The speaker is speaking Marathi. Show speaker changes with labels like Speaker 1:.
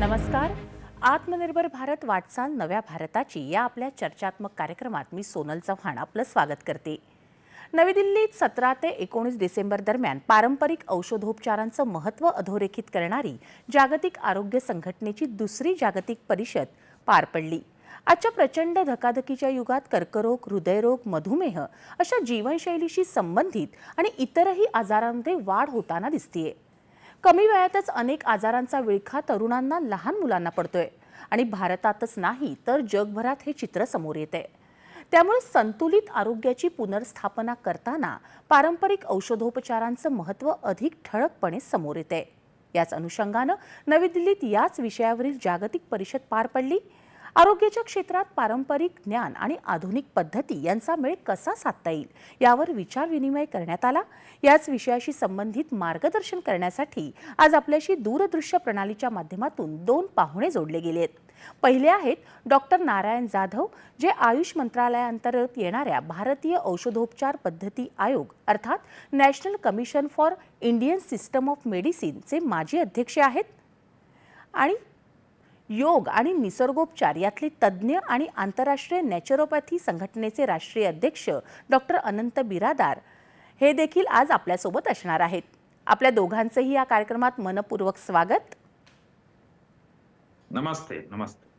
Speaker 1: नमस्कार. आत्मनिर्भर भारत वाटचाल नव्या भारताची या आपल्या चर्चात्मक कार्यक्रमात मी सोनल चव्हाण आपलं स्वागत करते. नवी दिल्लीत 17 ते 19 डिसेंबर दरम्यान पारंपरिक औषधोपचारांचं महत्त्व अधोरेखित करणारी जागतिक आरोग्य संघटनेची दुसरी जागतिक परिषद पार पडली. आजच्या प्रचंड धकाधकीच्या युगात कर्करोग, हृदयरोग, मधुमेह अशा जीवनशैलीशी संबंधित आणि इतरही आजारांमध्ये वाढ होताना दिसतेय. कमी वयातच अनेक आजारांचा विळखा तरुणांना, लहान मुलांना पडतोय आणि भारतातच नाही तर जगभरात हे चित्र समोर येते. त्यामुळे संतुलित आरोग्याची पुनर्स्थापना करताना पारंपरिक औषधोपचारांचं महत्त्व अधिक ठळकपणे समोर येते. याच अनुषंगानं नवी दिल्लीत याच विषयावरील जागतिक परिषद पार पडली. आरोग्याच्या क्षेत्रात पारंपरिक ज्ञान आणि आधुनिक पद्धती यांचा मेळ कसा साधता येईल यावर विचार विनिमय करण्यात आला. याच विषयाशी संबंधित मार्गदर्शन करण्यासाठी आज आपल्याशी दूरदृश्य प्रणालीच्या माध्यमातून 2 पाहुणे जोडले गेलेत. पहिले आहेत डॉक्टर नारायण जाधव, जे आयुष मंत्रालयाअंतर्गत येणाऱ्या भारतीय औषधोपचार पद्धती आयोग अर्थात national commission for Indian system of मेडिसिनचे माजी अध्यक्ष आहेत, आणि योग आणि निसर्गोपचार यातले तज्ज्ञ आणि आंतरराष्ट्रीय नॅचरोपॅथी संघटनेचे राष्ट्रीय अध्यक्ष डॉक्टर अनंत बिरादार हे देखील आज आपल्यासोबत असणार आहेत. आपल्या दोघांचंही या कार्यक्रमात मनपूर्वक स्वागत.
Speaker 2: नमस्ते. नमस्ते.